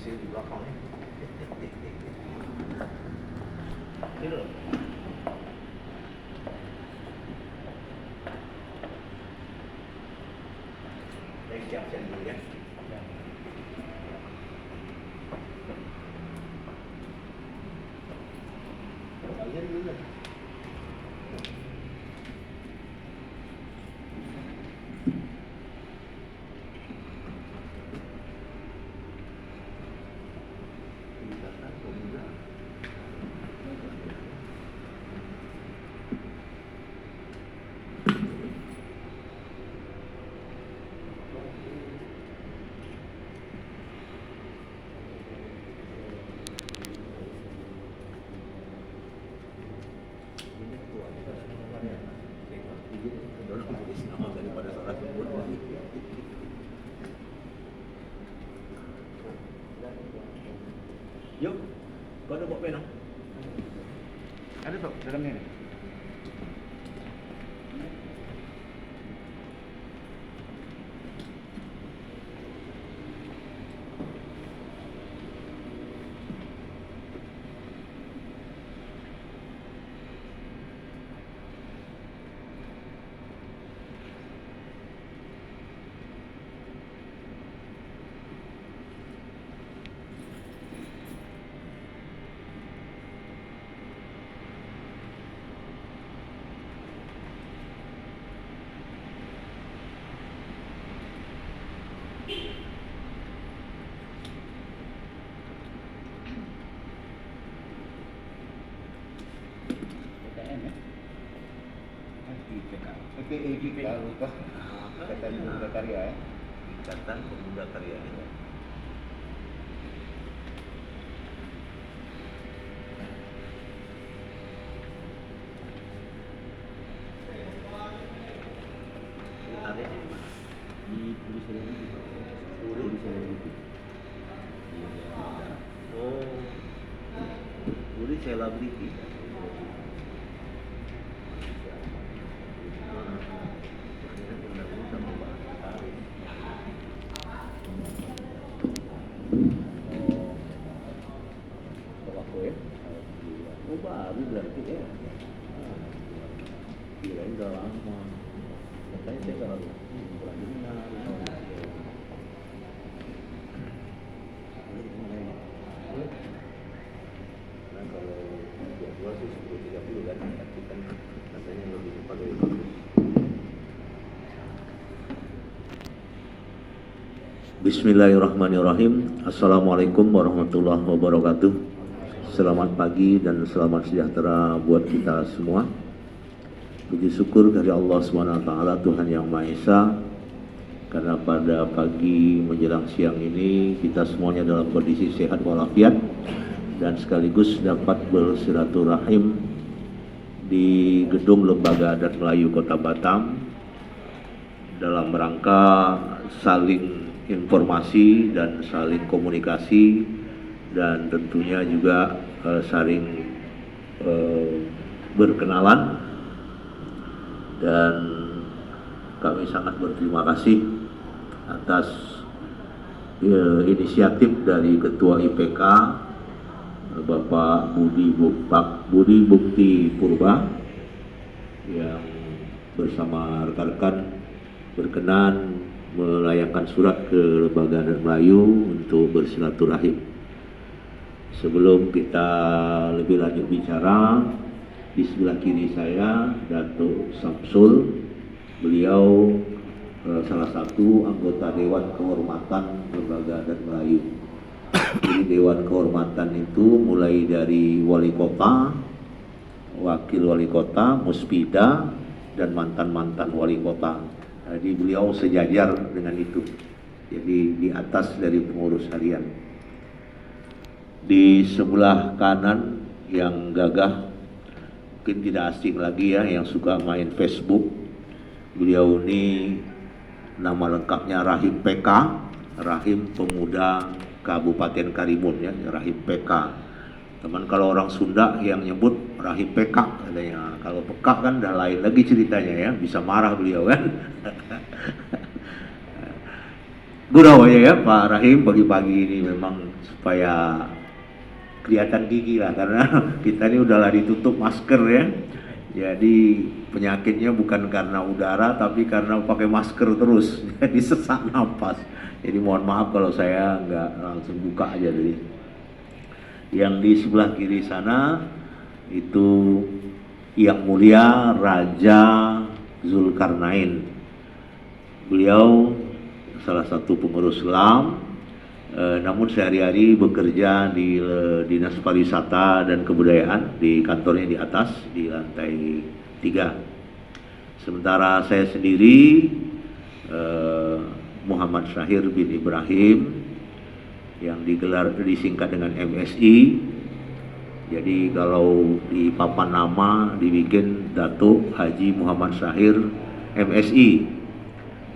Hasil di belakangnya. Ini loh. Baik, siap-siap dulu ya. Kalian dulu. Yuk, kau ada bawa pena? Ada Sob, dalamnya nih. PKM ya? IPK lupa. Ikatan Pemuda Karya ya? Ikatan Pemuda Karya ya. Ada di mana? Di Puri Selebriti. Puri Selebriti. Oh, Puri Selebriti. Aku ya? Oh baru berarti ya? Kirain udah lama. Katanya saya baru bulan Jumat. Nah kalau jadwal sih 10.30 kan, tapi kan katanya lebih cepat dari bagus. Bismillahirrahmanirrahim. Assalamualaikum warahmatullahi wabarakatuh. Selamat pagi dan selamat sejahtera buat kita semua. Puji syukur dari Allah SWT, Tuhan Yang Maha Esa, karena pada pagi menjelang siang ini kita semuanya dalam kondisi sehat walafiat dan sekaligus dapat bersilaturahim di Gedung Lembaga Adat Melayu Kota Batam dalam rangka saling informasi dan saling komunikasi dan tentunya juga saling berkenalan. Dan kami sangat berterima kasih atas inisiatif dari Ketua IPK Bapak Budi Bukti Purba yang bersama rekan-rekan berkenan melayangkan surat ke Lembaga Adat Melayu untuk bersilaturahim. Sebelum kita lebih lanjut bicara, di sebelah kiri saya Datuk Samsul, beliau salah satu anggota Dewan Kehormatan Lembaga Adat Melayu. Jadi Dewan Kehormatan itu mulai dari wali kota, wakil wali kota, muspida, dan mantan-mantan wali kota. Jadi beliau sejajar dengan itu. Jadi di atas dari pengurus harian. Di sebelah kanan yang gagah, mungkin tidak asing lagi ya, yang suka main Facebook. Beliau ini nama lengkapnya Rahim PK, Rahim Pemuda Kabupaten Karimun ya, Rahim PK. Teman kalau orang Sunda yang nyebut Rahim PK katanya, kalau PK kan udah lain lagi ceritanya ya, bisa marah beliau kan. Gurau aja ya Pak Rahim, pagi-pagi ini memang supaya kelihatan gigi lah, karena kita ini udahlah ditutup masker ya. Jadi penyakitnya bukan karena udara tapi karena pakai masker terus, jadi sesak napas. Jadi mohon maaf kalau saya nggak langsung buka aja dari. Yang di sebelah kiri sana itu Yang Mulia Raja Zulkarnain. Beliau salah satu pengurus LAM, namun sehari-hari bekerja di Dinas Pariwisata dan Kebudayaan di kantornya di atas di lantai 3. Sementara saya sendiri Muhammad Syahir bin Ibrahim yang disingkat dengan MSI. Jadi kalau di papan nama dibikin Datuk Haji Muhammad Syahir MSI.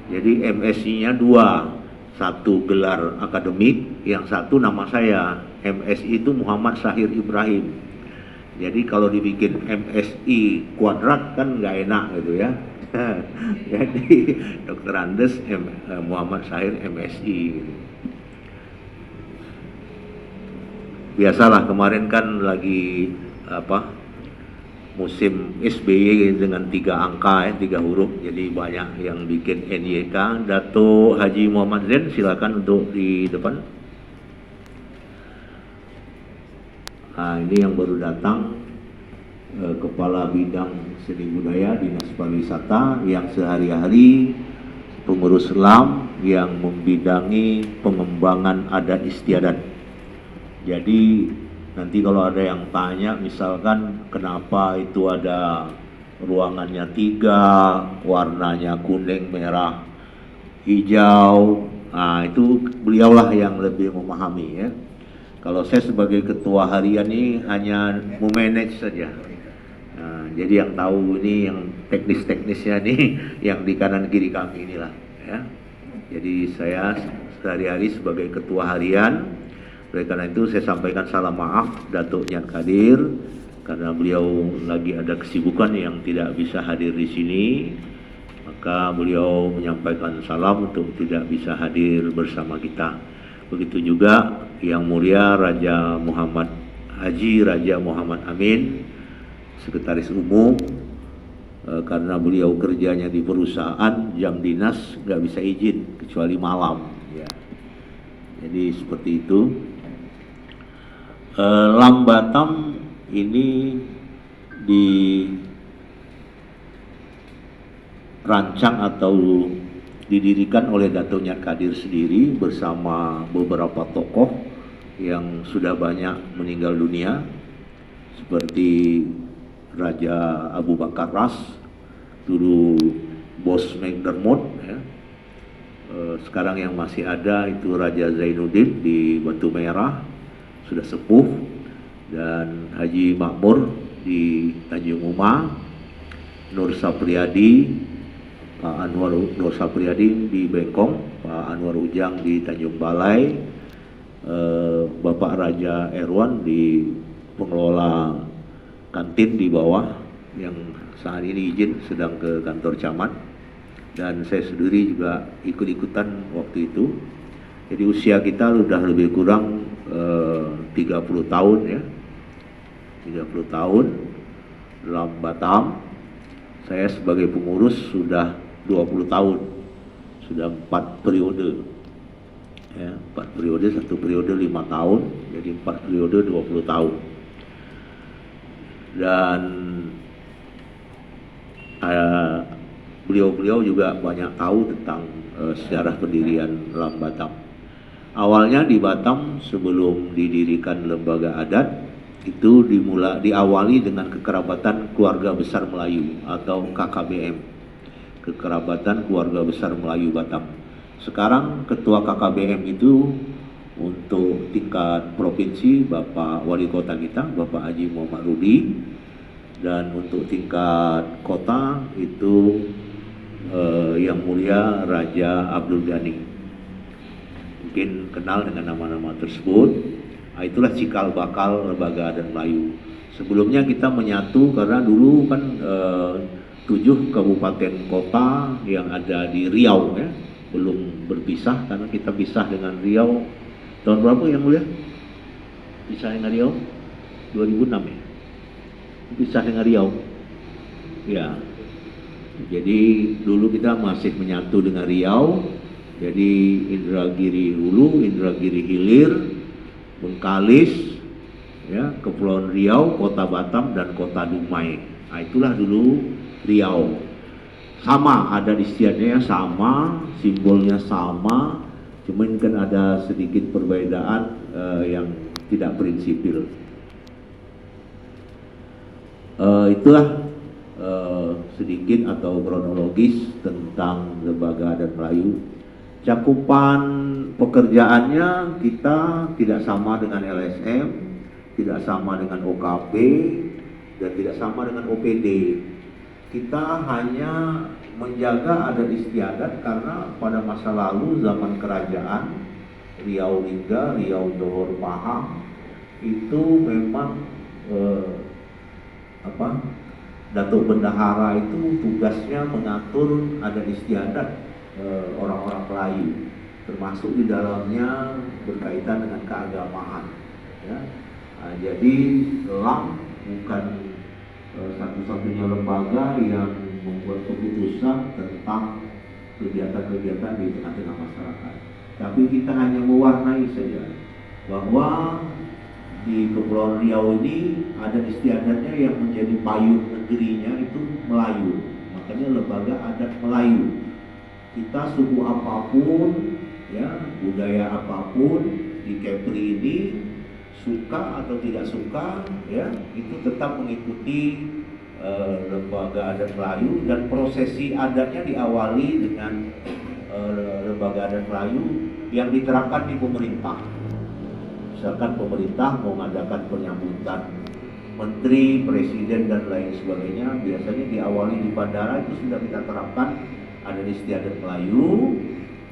Jadi MSI-nya dua, satu gelar akademik, yang satu nama saya. MSI itu Muhammad Syahir Ibrahim. Jadi kalau dibikin MSI kuadrat kan nggak enak gitu ya. Jadi Dr. Andes Muhammad Syahir MSI gitu. Biasalah kemarin kan lagi musim SBY dengan 3 angka ya, 3 huruf, jadi banyak yang bikin NYK. Dato Haji Muhammad Zain, silakan untuk di depan. Nah, ini yang baru datang, Kepala Bidang Seni Budaya Dinas Pariwisata, yang sehari-hari pengurus LAM yang membidangi pengembangan adat istiadat. Jadi nanti kalau ada yang tanya misalkan kenapa itu ada ruangannya 3, warnanya kuning, merah, hijau, nah itu beliaulah yang lebih memahami ya. Kalau saya sebagai ketua harian ini hanya memanage saja. Nah, jadi yang tahu ini yang teknis-teknisnya nih yang di kanan kiri kami inilah ya. Jadi saya sehari-hari sebagai ketua harian. Oleh karena itu saya sampaikan salam maaf Datuk Nyan Kadir karena beliau lagi ada kesibukan yang tidak bisa hadir di sini. Maka beliau menyampaikan salam untuk tidak bisa hadir bersama kita. Begitu juga Yang Mulia Raja Muhammad Haji Raja Muhammad Amin, Sekretaris Umum, karena beliau kerjanya di perusahaan, jam dinas nggak bisa izin kecuali malam. Ya. Jadi seperti itu. LAM Batam ini dirancang atau didirikan oleh Datuk Nyan Kadir sendiri bersama beberapa tokoh yang sudah banyak meninggal dunia seperti Raja Abu Bakar Ras, dulu Bos McDermott ya. Sekarang yang masih ada itu Raja Zainuddin di Batu Merah, sudah sepuh, dan Haji Makmur di Tanjung Uma, Nur Sapriadi, Pak Anwar Nur Sapriadi di Bengkong, Pak Anwar Ujang di Tanjung Balai, Bapak Raja Erwan di pengelola kantin di bawah yang saat ini izin sedang ke kantor camat, dan saya sendiri juga ikut-ikutan waktu itu. Jadi usia kita sudah lebih kurang 30 tahun ya, 30 tahun dalam Batam. Saya sebagai pengurus sudah 20 tahun, sudah 4 periode ya, 4 periode, 1 periode 5 tahun, jadi 4 periode 20 tahun. Dan beliau-beliau juga banyak tahu tentang sejarah pendirian LAM Batam. Awalnya di Batam sebelum didirikan lembaga adat itu diawali dengan kekerabatan keluarga besar Melayu atau KKBM, kekerabatan keluarga besar Melayu Batam. Sekarang ketua KKBM itu untuk tingkat provinsi Bapak Wali Kota kita, Bapak Haji Muhammad Rudi, dan untuk tingkat kota itu Yang Mulia Raja Abdul Ghani. Mungkin kenal dengan nama-nama tersebut. Nah, itulah cikal bakal lembaga adat Melayu. Sebelumnya kita menyatu karena dulu kan 7 kabupaten kota yang ada di Riau ya, belum berpisah karena kita pisah dengan Riau tahun berapa yang mulia? Pisah dengan Riau 2006 ya. Pisah dengan Riau. Ya. Jadi dulu kita masih menyatu dengan Riau. Jadi Indragiri Hulu, Indragiri Hilir, Bengkalis, ya, Kepulauan Riau, Kota Batam dan Kota Dumai. Nah, itulah dulu Riau. Sama, ada istiadatnya sama, simbolnya sama, cuman kan ada sedikit perbedaan yang tidak prinsipil. Itulah sedikit atau kronologis tentang Lembaga Adat Melayu. Cakupan pekerjaannya kita tidak sama dengan LSM, tidak sama dengan OKP, dan tidak sama dengan OPD. Kita hanya menjaga adat istiadat karena pada masa lalu zaman kerajaan Riau Lingga, Riau Johor Pahang itu memang Datuk Bendahara itu tugasnya mengatur adat istiadat orang-orang Melayu, termasuk di dalamnya berkaitan dengan keagamaan. Ya. Nah, jadi LAM bukan satu-satunya lembaga yang membuat keputusan tentang kegiatan-kegiatan di tengah-tengah masyarakat. Tapi kita hanya mewarnai saja bahwa di Kepulauan Riau ini ada istiadatnya yang menjadi payung negerinya itu Melayu. Makanya Lembaga Adat Melayu. Kita suku apapun, ya, budaya apapun di Kepri ini, suka atau tidak suka, ya, itu tetap mengikuti Lembaga Adat Melayu, dan prosesi adatnya diawali dengan Lembaga Adat Melayu yang diterapkan di pemerintah. Misalkan pemerintah mau mengadakan penyambutan menteri, presiden dan lain sebagainya, biasanya diawali di bandara itu sudah kita terapkan ada istiadat Melayu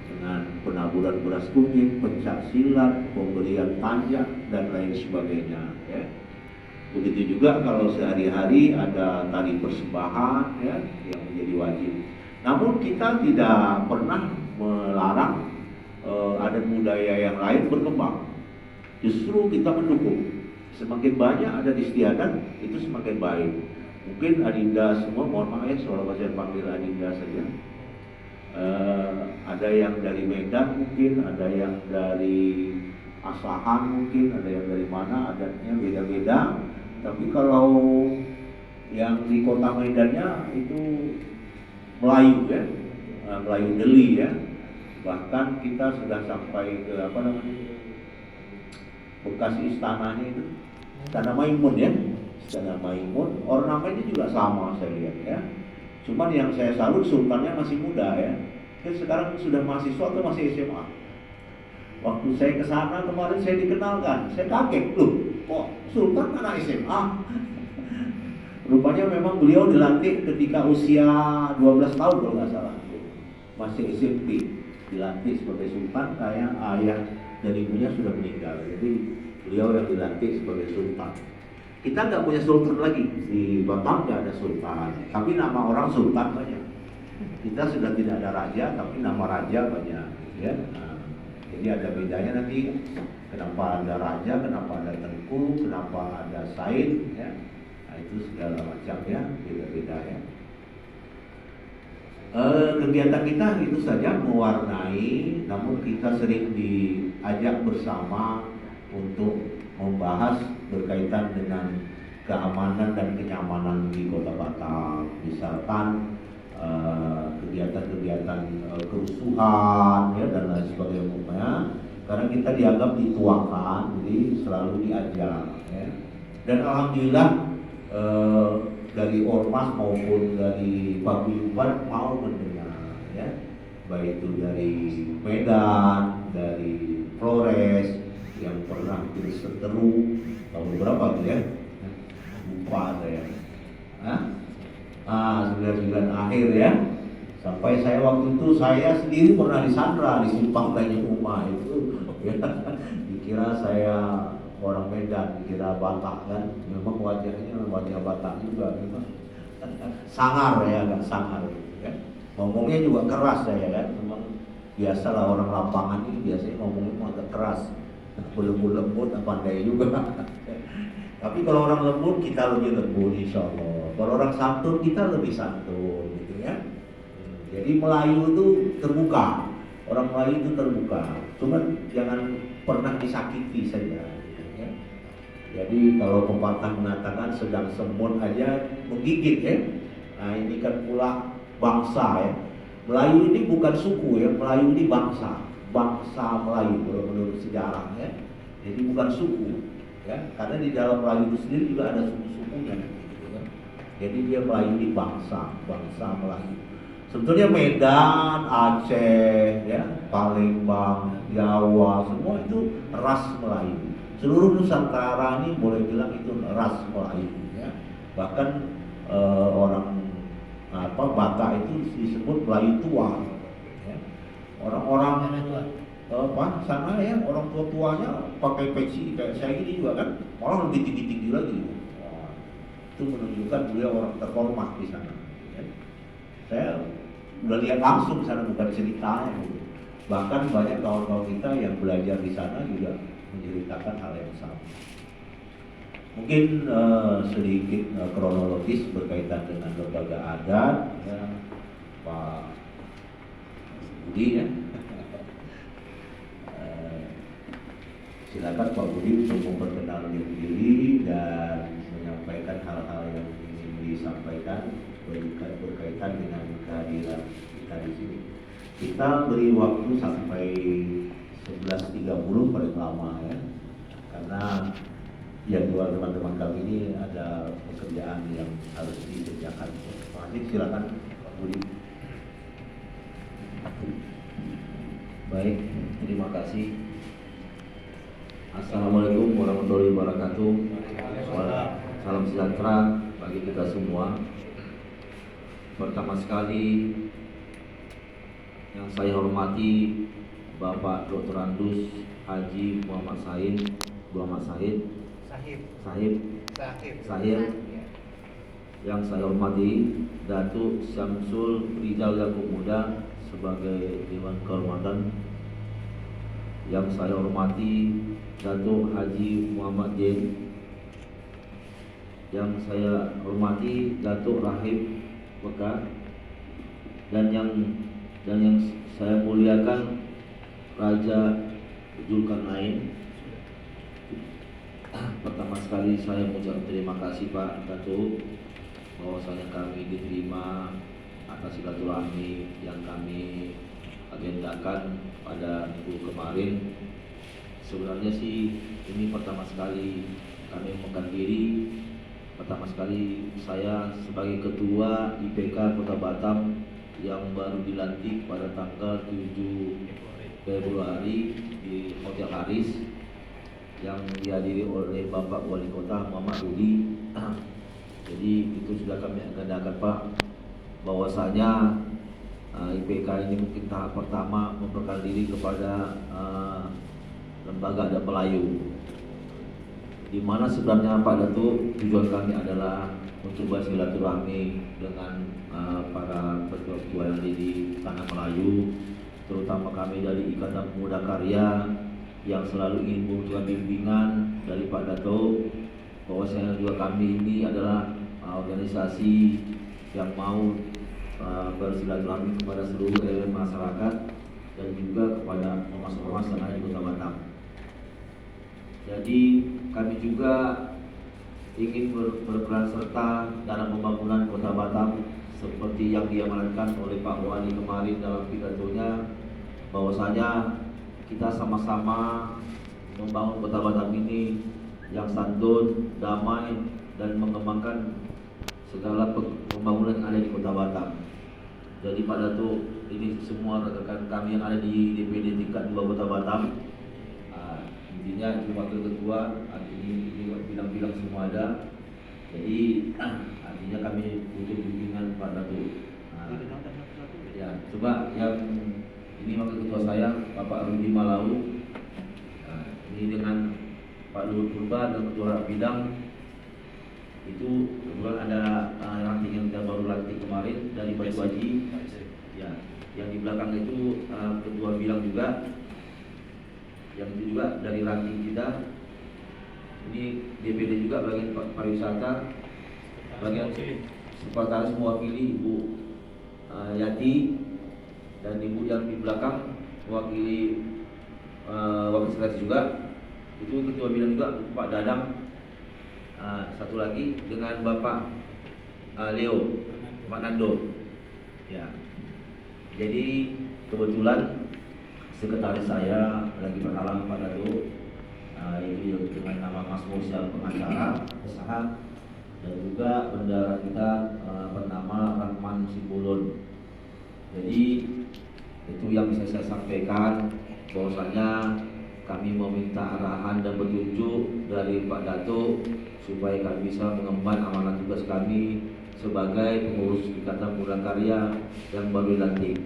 dengan penaburan beras kunyit, pencak silat, pemberian pajak dan lain sebagainya. Ya. Begitu juga kalau sehari-hari ada tari persembahan, ya, yang menjadi wajib. Namun kita tidak pernah melarang adat budaya yang lain berkembang. Justru kita mendukung. Semakin banyak adat istiadat itu semakin baik. Mungkin Adinda semua, mohon maaf ya, soal saya panggil Adinda saja. Ada yang dari Medan mungkin, ada yang dari Asahan mungkin, ada yang dari mana, adatnya beda-beda. Tapi kalau yang di kota Medannya itu Melayu ya, Melayu Deli ya. Bahkan kita sudah sampai ke bekas istananya itu, Istana Maimun ya, Istana Maimun. Ornamennya juga sama saya lihat ya. Cuman yang saya salut sultannya masih muda ya. Sekarang sudah mahasiswa atau masih SMA. Waktu saya ke sana kemarin saya dikenalkan, saya kaget loh, kok sultan anak SMA. Rupanya memang beliau dilantik ketika usia 12 tahun kalau nggak salah, masih SMP, dilantik sebagai sultan kayak ayah dan ibunya sudah meninggal. Jadi beliau yang dilantik sebagai sultan. Kita nggak punya sultan lagi di Batam, nggak ada sultan. Tapi nama orang sultan banyak. Kita sudah tidak ada raja, tapi nama raja banyak. Ya. Nah, jadi ada bedanya nanti. Kenapa ada raja, kenapa ada tengku, kenapa ada said, ya. Nah, itu segala macam ya, beda-beda ya. Kegiatan kita itu saja mewarnai, namun kita sering diajak bersama untuk membahas berkaitan dengan keamanan dan kenyamanan di Kota Batam. Misalkan kegiatan-kegiatan kerusuhan ya, dan lain sebagainya. Karena kita dianggap dituakan, jadi selalu diajar. Ya. Dan alhamdulillah dari ormas maupun dari paguyuban mau mendengar, ya, baik itu dari Medan, dari Flores yang pernah berseteru tahun berapa tuh ya? Lupa saya. 99 akhir ya. Sampai saya waktu itu saya sendiri pernah disandra di Simpang Banyak Umah itu. Ya. Dikira saya orang Medan, dikira Batak kan. Memang wajahnya wajah Batak juga memang. Sangar ya, agak sangar ya. Ngomongnya juga keras saya kan. Memang biasalah orang lapangan ini biasanya ngomongnya agak keras, belum lembut pandai juga. Tapi kalau orang lembut kita lebih lembut insya Allah. Kalau orang santun kita lebih santun gitu ya. Jadi Melayu itu terbuka, orang Melayu itu terbuka. Cuman jangan pernah disakiti saja. Gitu ya. Jadi kalau pepatah mengatakan sedang semut aja menggigit ya. Nah ini kan pula bangsa ya. Melayu ini bukan suku ya, Melayu ini bangsa, bangsa Melayu menurut sejarah ya. Jadi bukan suku. Ya, karena di dalam Melayu itu sendiri juga ada suku-sukunya gitu kan. Jadi dia Melayu ini bangsa, bangsa Melayu. Sebetulnya Medan, Aceh, ya, Palembang, Jawa, semua itu ras Melayu. Seluruh Nusantara ini boleh bilang itu ras Melayu ya. Bahkan orang Batak itu disebut Melayu tua. Ya. Orang-orang sana ya orang tua-tuanya pakai peci kayak saya gini juga kan, malah lebih tinggi-tinggi lagi. Wah, itu menunjukkan beliau orang terhormat di sana. Ya. Saya udah lihat langsung di sana, bukan ceritanya. Bahkan banyak kawan-kawan kita yang belajar di sana juga menceritakan hal yang sama. Mungkin sedikit kronologis berkaitan dengan lembaga adat, ya, Pak Budi ya. Silakan Pak Budi untuk memperkenalkan diri dan menyampaikan hal-hal yang ingin disampaikan berkaitan dengan kehadiran kita di sini. Kita beri waktu sampai 11.30 paling lama ya, karena ya dua teman-teman kami ini ada pekerjaan yang harus dikerjakan. Terima kasih, silakan Pak Budi. Baik, terima kasih. Assalamualaikum warahmatullahi wabarakatuh. Salam sejahtera bagi kita semua. Pertama sekali yang saya hormati Bapak Dr. Andus Haji Muhammad Sahib. Yang saya hormati Datuk Syamsul Rizal Yakub Muda sebagai Dewan Kehormatan. Yang saya hormati Datuk Haji Muhammad Jain. Yang saya hormati Datuk Rahib Mekah. Dan yang saya muliakan Raja Zulkarnain. Pertama sekali saya mengucapkan terima kasih Pak Datuk bahwasanya kami diterima atas silaturahmi yang kami agendakan pada minggu kemarin. Sebenarnya sih ini pertama sekali kami mengundurkan diri. Pertama sekali saya sebagai Ketua IPK Kota Batam yang baru dilantik pada tanggal 7 Februari di Hotel Haris yang dihadiri oleh Bapak Wali Kota Muhammad Rudi. Jadi itu sudah kami agendakan Pak, bahwasanya IPK ini mungkin tahap pertama memperkenalkan diri kepada lembaga adat Melayu, di mana sebenarnya Pak Datuk tujuan kami adalah untuk bersilaturahmi dengan para petua-petua yang ada di tanah Melayu, terutama kami dari Ikatan Pemuda Karya yang selalu ingin membutuhkan bimbingan dari Pak Datuk, bahwasanya juga kami ini adalah organisasi yang mau bersilaturahmi kepada seluruh elemen masyarakat dan juga kepada ormas-ormas yang ada di Kota Batam. Jadi kami juga ingin berperan serta dalam pembangunan Kota Batam seperti yang diamanatkan oleh Pak Wali kemarin dalam pidatonya, bahwasanya kita sama-sama membangun Kota Batam ini yang santun, damai, dan mengembangkan segala pembangunan yang ada di Kota Batam. Jadi Pak Datuk, ini semua rekan kami yang ada di DPD tingkat 2 Kota Batam, intinya itu wakil ketua, ini bilang-bilang semua ada. Jadi artinya kami butuh bimbingan Pak Datuk. Ya, coba yang ini wakil ketua saya Bapak Rudi Malau. Ini dengan Pak Luhut Purba dan ketua bidang. Itu kebetulan ada ranting yang kita baru lantik kemarin dari Pak Haji. Ya, Yang di belakang itu ketua bidang juga, yang itu juga dari ranting kita. Ini DPD juga bagian pariwisata, bagian sekretaris mewakili Ibu Yati, dan Ibu yang di belakang mewakili wakil sekretaris juga. Itu ketua bidang juga Pak Dadang. Satu lagi dengan Bapak Leo, Pak Nando. Ya. Jadi kebetulan sekretaris saya lagi berhalang Pak Dato, yaitu dengan nama Mas Musa pengacara usaha, dan juga bendara kita bernama Rahman Sibulun. Jadi itu yang bisa saya sampaikan, bahwasanya kami meminta arahan dan petunjuk dari Pak Dato supaya kami bisa mengemban amanah tugas kami sebagai pengurus Ikatan Pemuda Karya yang baru dilantik.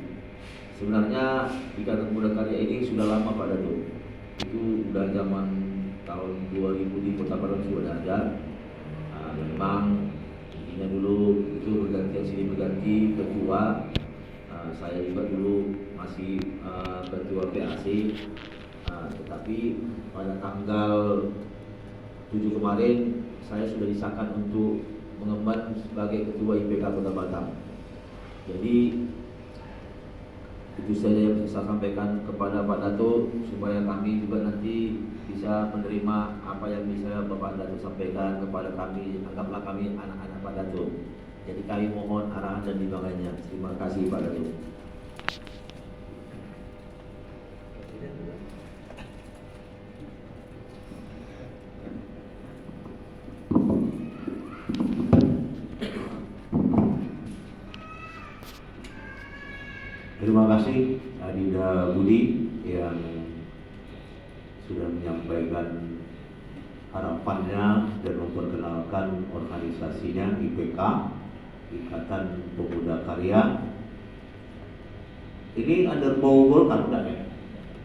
Sebenarnya Ikatan Pemuda Karya ini sudah lama Pak Dato. Itu sudah zaman tahun 2000 di Kota Padang sudah ada. Memang intinya dulu itu bergantian sini berganti ketua. Saya juga dulu masih ketua PAC. Tetapi pada tanggal 7 kemarin saya sudah disahkan untuk mengemban sebagai ketua IPK Kota Batam. Jadi itu saja yang bisa saya sampaikan kepada Pak Dato, supaya kami juga nanti bisa menerima apa yang bisa Bapak Dato sampaikan kepada kami. Anggaplah kami anak-anak Pak Dato. Jadi kami mohon arahan dan bimbingannya. Terima kasih Pak Dato. Terima kasih Adinda Budi yang sudah menyampaikan harapannya dan memperkenalkan organisasinya IPK, Ikatan Pemuda Karya. Ini under bau Golkar enggak ya?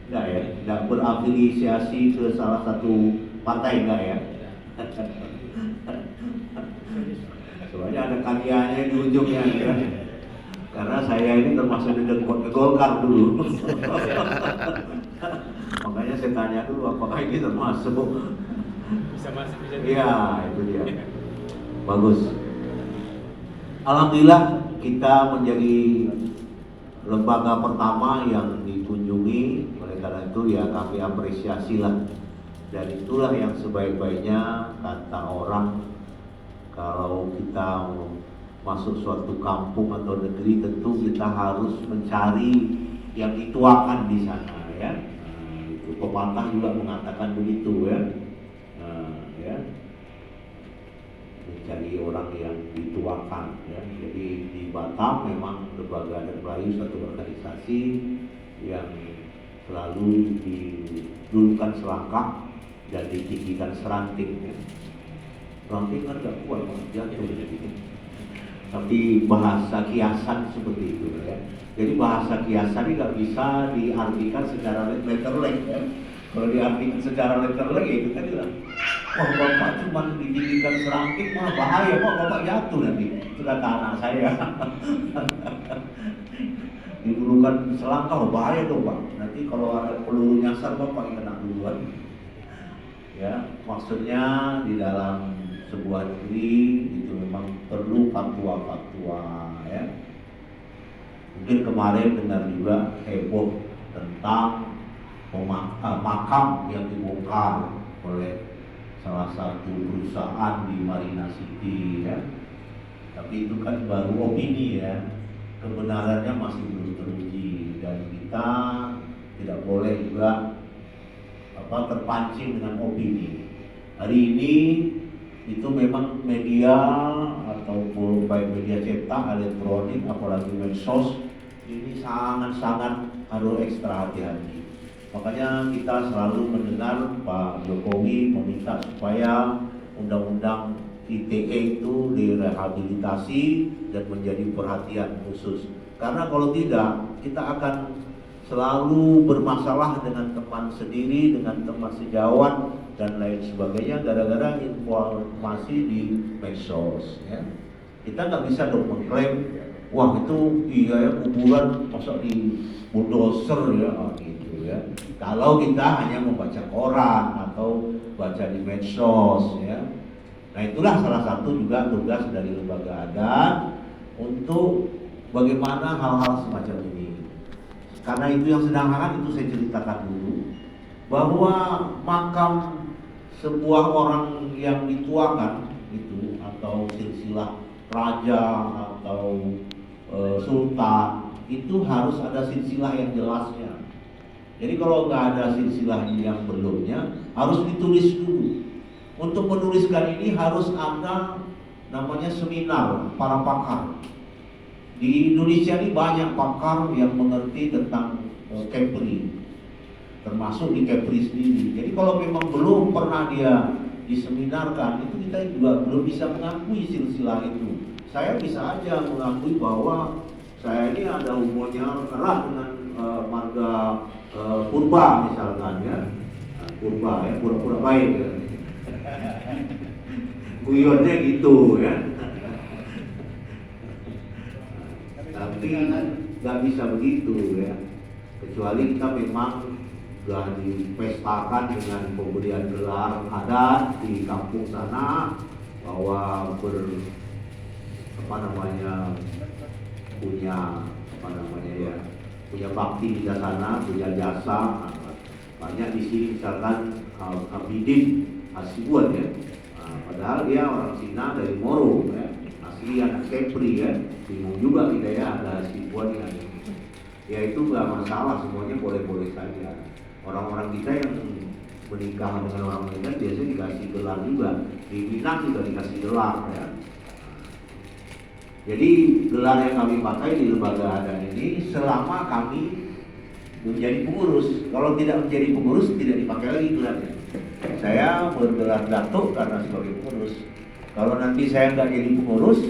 Enggak ya? Enggak berafiliasi ke salah satu partai enggak ya? Soalnya ada karyanya di ujungnya ya. Karena saya ini termasuk di Golkar dulu. Makanya saya tanya dulu apakah ini termasuk. Bisa Iya, itu dia. Bagus. Alhamdulillah kita menjadi lembaga pertama yang dikunjungi. Oleh karena itu ya kami apresiasi lah. Dan itulah yang sebaik-baiknya kata orang, kalau kita masuk suatu kampung atau negeri tentu kita harus mencari yang dituakan di sana ya. Itu pepatah juga mengatakan begitu ya. Ya. Mencari orang yang dituakan ya. Jadi di Batam memang Lembaga Adat Melayu satu organisasi yang selalu didulukan selangkah dan ditinggikan seranting ya. Seranting kan gak kuat jatuh jadi. Tapi bahasa kiasan seperti itu ya. Jadi bahasa kiasan ini nggak bisa diartikan secara letterlek ya. Kalau diartikan secara letterlek ya itu kan bilang, wah bapak cuma ditinggikan serangkit, wah bahaya, wah bapak jatuh nanti. Itu kata anak saya. Didulukan selangkah, oh bahaya dong pak. Nanti kalau ada peluru nyasar bapak yang kena duluan. Ya, maksudnya di dalam sebuah negeri itu memang perlu fatwa-fatwa ya. Mungkin kemarin dengar juga heboh tentang makam yang dibongkar oleh salah satu perusahaan di Marina City ya. Tapi itu kan baru opini ya, kebenarannya masih belum teruji dan kita tidak boleh juga terpancing dengan opini. Hari ini itu memang media ataupun baik media cetak, elektronik, apalagi medsos ini sangat-sangat harus ekstra hati-hati. Makanya kita selalu mendengar Pak Jokowi meminta supaya undang-undang ITE itu direhabilitasi dan menjadi perhatian khusus. Karena kalau tidak, kita akan selalu bermasalah dengan teman sendiri, dengan teman sejawat dan lain sebagainya gara-gara informasi di medsos ya. Kita nggak bisa dong mengklaim wah itu iya ya kuburan masa di bulldozer ya, gitu ya. Kalau kita hanya membaca koran atau baca di medsos ya. Nah itulah salah satu juga tugas dari lembaga adat untuk bagaimana hal-hal semacam ini. Karena itu yang sedangkan itu saya ceritakan dulu bahwa makam sebuah orang yang dituakan itu atau silsilah raja atau sultan itu harus ada silsilah yang jelasnya. Jadi kalau nggak ada silsilah yang belumnya harus ditulis dulu. Untuk menuliskan ini harus ada namanya seminar para pakar. Di Indonesia ini banyak pakar yang mengerti tentang Kepri, termasuk di Kepri sendiri. Jadi kalau memang belum pernah dia diseminarkan, itu kita juga belum bisa mengakui silsilah itu. Saya bisa aja mengakui bahwa saya ini ada hubungannya erat dengan marga Purba misalkan ya, Purba ya, pura-pura baik ya. Guyonnya gitu ya. Tapi nggak bisa begitu ya, kecuali kita memang sudah dipestakan dengan pemberian gelar adat di kampung sana bahwa punya bakti di sana, punya jasa. Banyak di sini misalkan Abidin Hasibuan ya, padahal dia orang Cina dari Moro ya, asli anak Kepri ya, bingung juga kita ya ada Hasibuan yang ya itu nggak masalah, semuanya boleh-boleh saja. Orang-orang kita yang menikah dengan orang Medan biasanya dikasih gelar juga, di Minang juga dikasih gelar ya. Jadi gelar yang kami pakai di lembaga adat ini selama kami menjadi pengurus. Kalau tidak menjadi pengurus tidak dipakai lagi gelarnya. Saya bergelar datuk karena sebagai pengurus. Kalau nanti saya nggak jadi pengurus,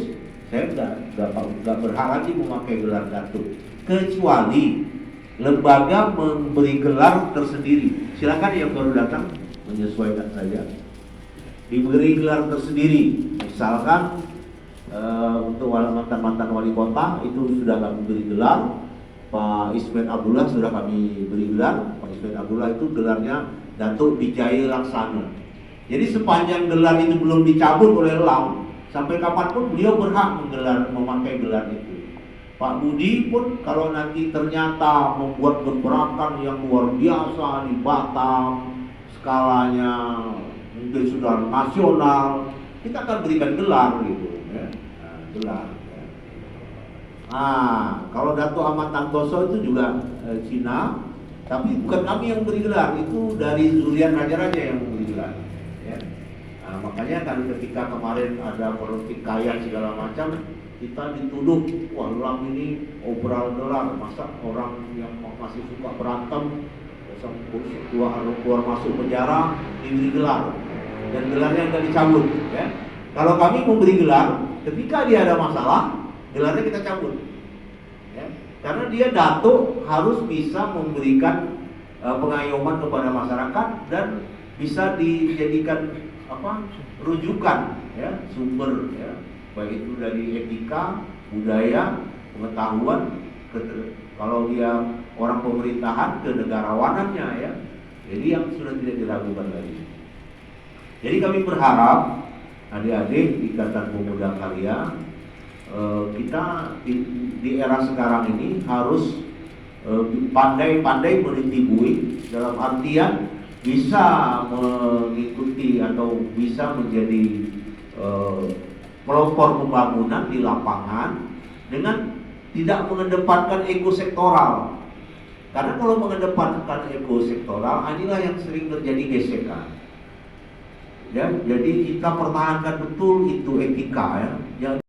saya nggak berhak lagi memakai gelar datuk. Kecuali lembaga memberi gelar tersendiri. Silakan yang baru datang menyesuaikan saja. Diberi gelar tersendiri. Misalkan untuk mantan wali kota itu sudah kami beri gelar. Pak Ismet Abdullah sudah kami beri gelar. Pak Ismet Abdullah itu gelarnya Datuk Wijaya Laksana. Jadi sepanjang gelar itu belum dicabut oleh Lam, sampai kapanpun beliau berhak memakai gelar itu. Pak Budi pun kalau nanti ternyata membuat gebrakan yang luar biasa di Batam, skalanya mungkin sudah nasional, kita akan berikan gelar gitu ya. Nah, gelar. Kalau Dato' Ahmad Santoso itu juga Cina, tapi bukan kami yang beri gelar, itu dari zuriat raja-raja yang beri gelar. Ya. Makanya kan ketika kemarin ada politik kaya segala macam, kita dituduh, wah Lam ini obral gelar, masa orang yang masih suka berantem, keluar masuk penjara diberi gelar, dan gelarnya nggak dicabut. Ya. Kalau kami memberi gelar, ketika dia ada masalah, gelarnya kita cabut ya, karena dia datuk harus bisa memberikan pengayoman kepada masyarakat dan bisa dijadikan rujukan ya, sumber ya, baik itu dari etika, budaya, pengetahuan, kalau dia orang pemerintahan, kenegarawanannya ya, jadi yang sudah tidak diragukan lagi. Jadi kami berharap adik-adik Ikatan Pemuda Karya, kita di era sekarang ini harus pandai-pandai meniti buih, dalam artian bisa mengikuti atau bisa menjadi pelopor pembangunan di lapangan dengan tidak mengedepankan ego sektoral. Karena kalau mengedepankan ego sektoral, inilah yang sering terjadi gesekan. Ya, jadi kita pertahankan betul itu etika ya.